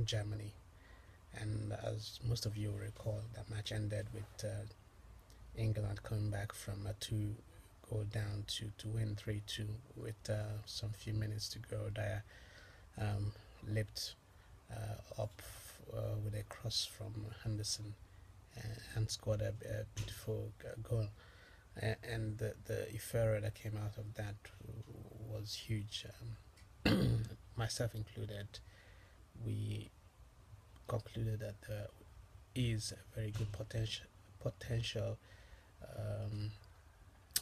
Germany. And as most of you will recall, that match ended with England coming back from a two goal down to win 3-2 with some few minutes to go. Dyer um, leapt up with a cross from Henderson and scored a beautiful goal. And the euphoria that came out of that was huge. Myself included, we concluded that there is a very good potential um,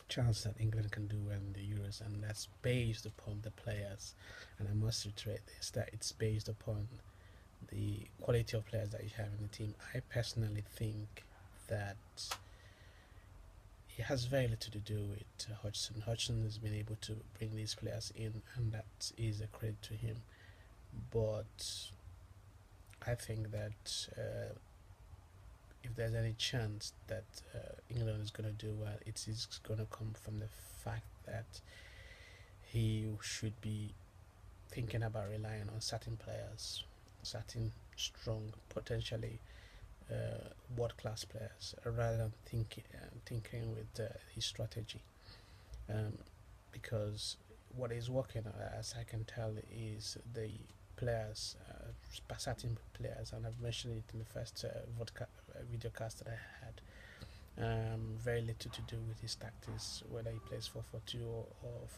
chance that England can do well in the Euros, and that's based upon the players. And I must reiterate this, that it's based upon the quality of players that you have in the team. I personally think that it has very little to do with Hodgson. Hodgson has been able to bring these players in, and that is a credit to him. But I think that if there's any chance that England is going to do well, it is going to come from the fact that he should be thinking about relying on certain players, certain strong, potentially world-class players, rather than thinking with his strategy. Um, because what is working, as I can tell, is the players, certain players, and I've mentioned it in the first video cast that I had. Very little to do with his tactics, whether he plays 4-4-2 or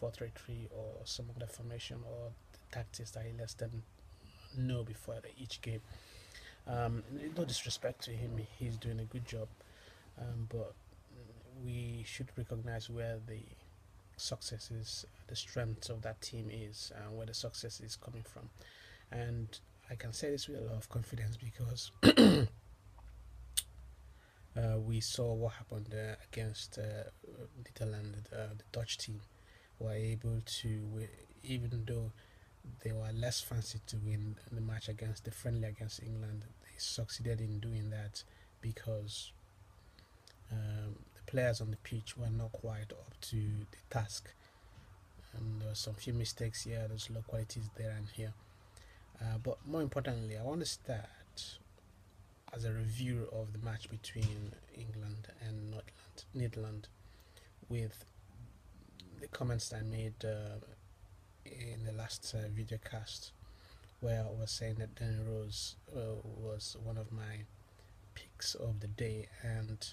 4-3-3 or some other formation, or the tactics that he lets them know before each game. No disrespect to him, he's doing a good job, but we should recognize where the success is, the strength of that team is, and where the success is coming from. And I can say this with a lot of confidence because we saw what happened against Netherlands, the Dutch team were able to, even though they were less fancy to win the match against the friendly against England, they succeeded in doing that because the players on the pitch were not quite up to the task. And there were some few mistakes here, there's low qualities there and here. But more importantly, I want to start as a review of the match between England and Netherlands with the comments I made in the last video cast, where I was saying that Danny Rose was one of my picks of the day and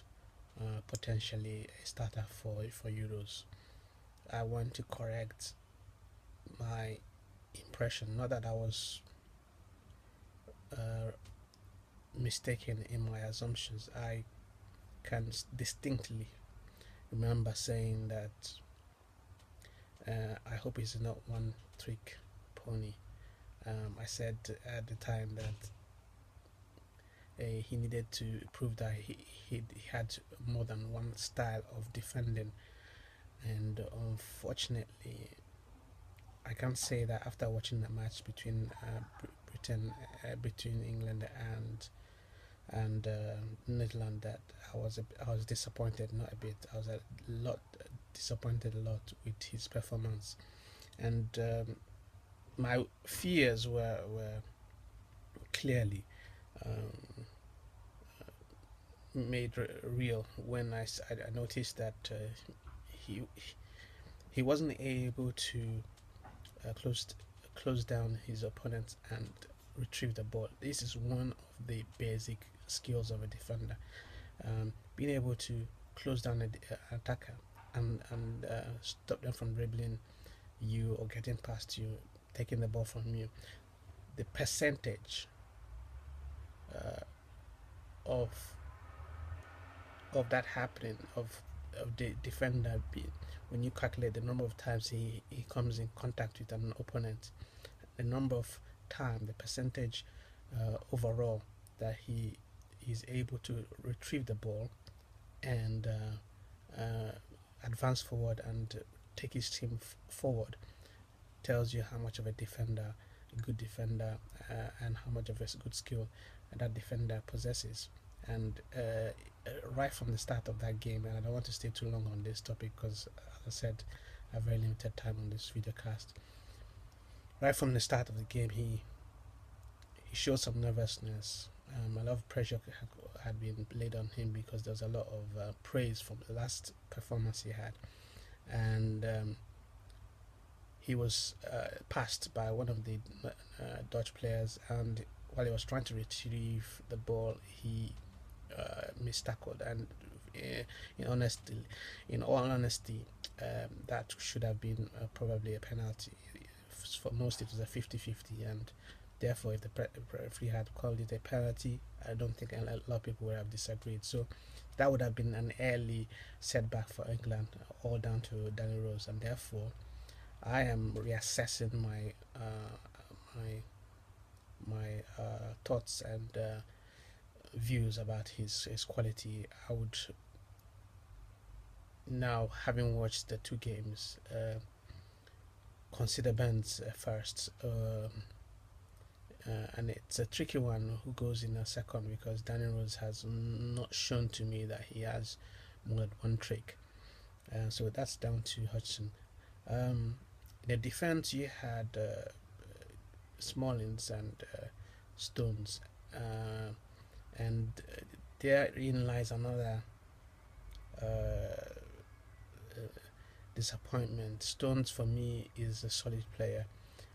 potentially a starter for Euros. I want to correct my impression, not that I was mistaken in my assumptions. I can distinctly remember saying that I hope he's not one trick pony. I said at the time that he needed to prove that he had more than one style of defending, and unfortunately I can't say that after watching the match between between England and Netherlands, that I was disappointed, not a bit. I was a lot disappointed a lot with his performance, and my fears were clearly made real when I noticed that he he wasn't able to close down his opponent and retrieve the ball. This is one of the basic skills of a defender. Being able to close down an attacker and stop them from dribbling you or getting past you, taking the ball from you. The percentage of that happening, of the defender when you calculate the number of times he comes in contact with an opponent, the number of time, the percentage overall that he is able to retrieve the ball and advance forward and take his team forward, tells you how much of a defender, a good defender, and how much of a good skill that defender possesses. And right from the start of that game, and I don't want to stay too long on this topic because, as I said, I have very limited time on this video cast. Right from the start of the game, he showed some nervousness. A lot of pressure had been laid on him because there was a lot of praise from the last performance he had, and he was passed by one of the Dutch players, and while he was trying to retrieve the ball, he mistackled, and uh, in all honesty, that should have been probably a penalty. For most, it was a 50-50, and therefore, if the referee had called it a penalty, I don't think a lot of people would have disagreed. So that would have been an early setback for England, all down to Danny Rose, and therefore, I am reassessing my thoughts and views about his quality. I would now, having watched the two games, consider Benz first. And it's a tricky one who goes in a second because Daniel Rose has not shown to me that he has more than one trick. So that's down to Hudson. In the defense, you had Smallings and Stones, and therein lies another uh, disappointment. Stones, for me, is a solid player,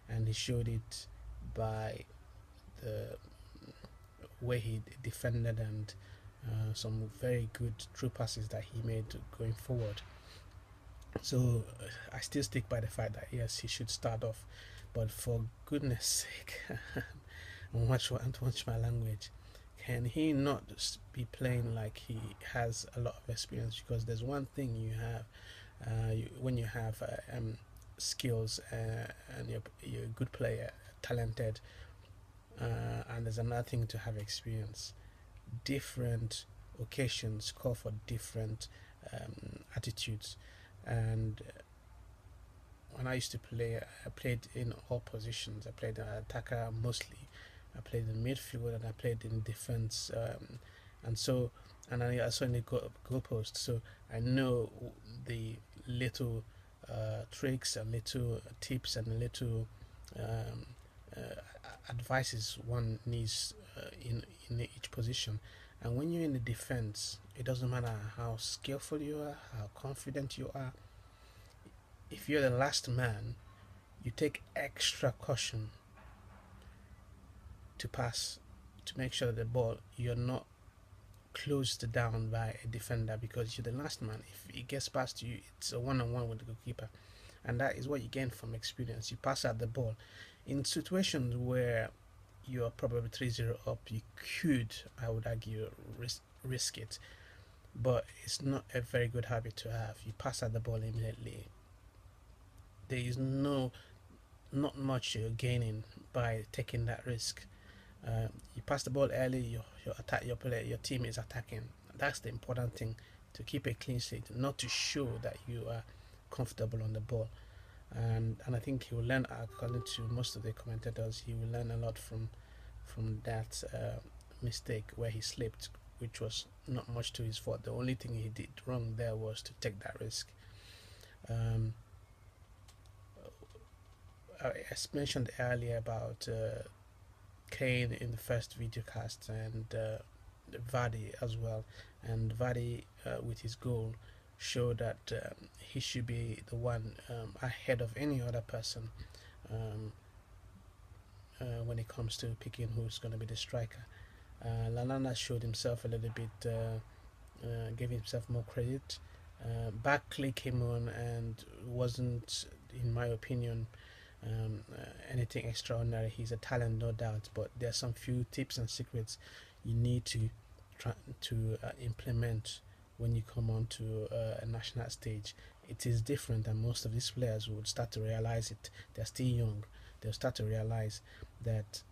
and he showed it by the way he defended and some very good true passes that he made going forward. So I still stick by the fact that yes, he should start off, but for goodness sake, watch my language. Can he not be playing like he has a lot of experience? Because there's one thing you have when you have skills and you're a good player, talented, and there's another thing to have experience. Different occasions call for different attitudes, and when I used to play, I played in all positions. I played attacker mostly. I played in midfield and I played in defense, and so and I also in the goalpost. So I know the little tricks and little tips and little um, uh, advices one needs in each position. And when you're in the defense, it doesn't matter how skillful you are, how confident you are. If you're the last man, you take extra caution to pass, to make sure that the ball, you're not closed down by a defender because you're the last man. If it gets past you, it's a one-on-one with the goalkeeper, and that is what you gain from experience. You pass out the ball in situations where you're probably 3-0 up. You could, I would argue, risk it, but it's not a very good habit to have. You pass out the ball immediately. There is not much you're gaining by taking that risk. You pass the ball early, your team is attacking. That's the important thing, to keep a clean sheet, not to show that you are comfortable on the ball. And I think he will learn, according to most of the commentators, he will learn a lot from that mistake where he slipped, which was not much to his fault. The only thing he did wrong there was to take that risk. I mentioned earlier about Kane in the first video cast, and Vardy as well. And Vardy, with his goal, showed that he should be the one ahead of any other person when it comes to picking who's going to be the striker. Lallana showed himself a little bit, gave himself more credit. Barkley came on and wasn't, in my opinion, anything extraordinary. He's a talent, no doubt, but there's some few tips and secrets you need to try to implement when you come on to a national stage. It is different, and most of these players would start to realize it. They're still young. They'll start to realize that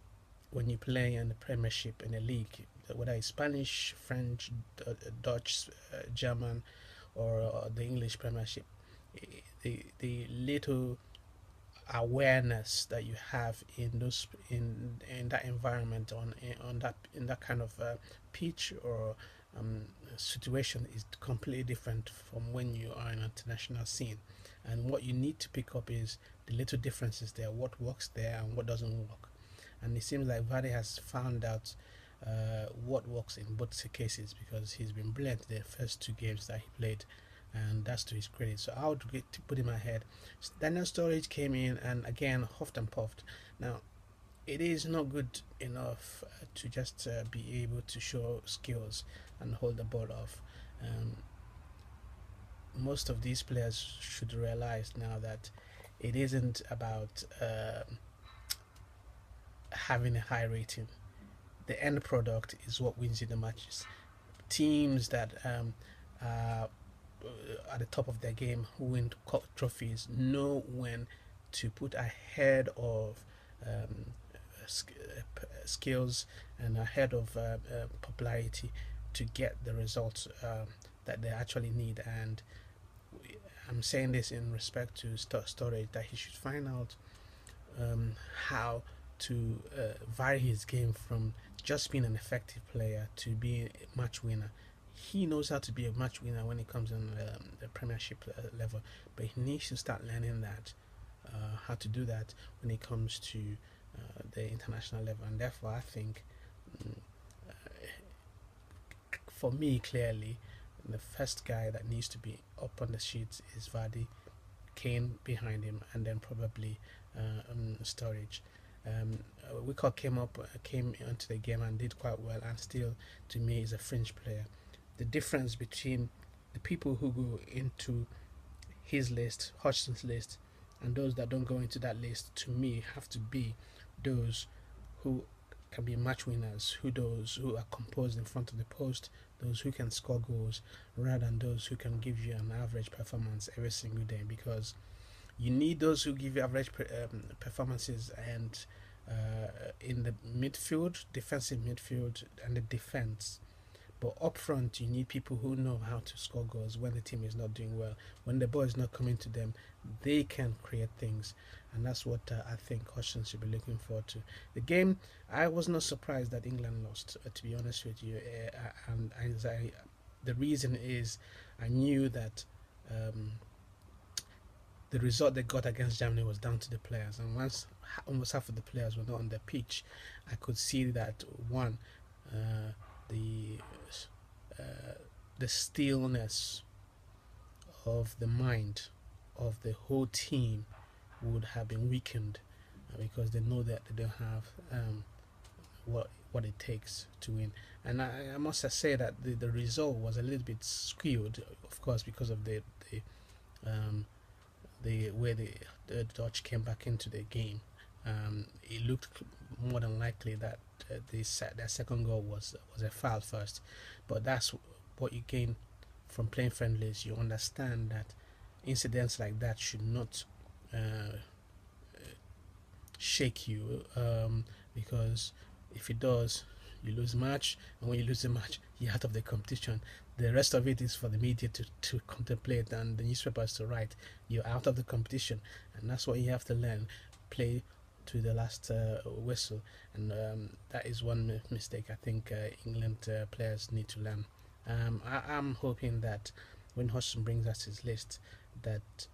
when you play in the Premiership, in a league, whether it's Spanish, French, Dutch, German, or the English Premiership, the little awareness that you have in those in that environment in that kind of pitch or situation is completely different from when you are in an international scene. And what you need to pick up is the little differences there, what works there and what doesn't work. and it seems like Vardy has found out what works in both cases, because he's been brilliant the first two games that he played, and that's to his credit. So I would put in my head. Daniel Sturridge came in and again huffed and puffed. Now it is not good enough to just be able to show skills and hold the ball off. Um, most of these players should realize now that it isn't about having a high rating. The end product is what wins you the matches. Teams that are at the top of their game, who win trophies, know when to put ahead of um, skills and ahead of popularity to get the results that they actually need. And I'm saying this in respect to Storage, that he should find out how to vary his game from just being an effective player to being a match winner. He knows how to be a match winner when it comes on the Premiership level, but he needs to start learning that how to do that when it comes to the international level. And therefore, I think for me, clearly, the first guy that needs to be up on the sheets is Vardy, Kane behind him, and then probably Sturridge. Wickott came into the game and did quite well, and still, to me, is a fringe player. The difference between the people who go into his list, Hodgson's list, and those that don't go into that list, to me, have to be those who can be match winners, those who are composed in front of the post, those who can score goals, rather than those who can give you an average performance every single day. Because you need those who give you average performances, and in the midfield, defensive midfield, and the defense. But up front, you need people who know how to score goals when the team is not doing well. When the ball is not coming to them, they can create things. And that's what I think Hodgson should be looking forward to. The game, I was not surprised that England lost, to be honest with you. The reason is I knew that the result they got against Germany was down to the players. And once almost half of the players were not on the pitch, I could see that, one, the stillness of the mind of the whole team would have been weakened, because they know that they don't have what it takes to win. And I must say that the result was a little bit skewed, of course, because of the way the Dutch came back into the game. It looked more than likely that their second goal was a foul first, but that's what you gain from playing friendlies. You understand that incidents like that should not shake you, because if it does, you lose the match, and when you lose the match, you're out of the competition. The rest of it is for the media to contemplate and the newspapers to write. You're out of the competition, and that's what you have to learn. Play to the last whistle, and that is one mistake I think England players need to learn. I'm hoping that when Hodgson brings us his list, that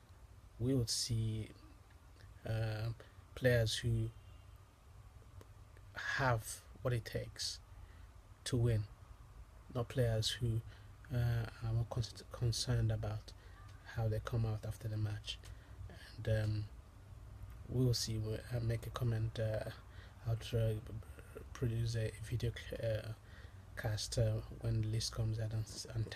we will see players who have what it takes to win, not players who are more concerned about how they come out after the match. And we will see. We'll make a comment. I'll try produce a video cast when the list comes out and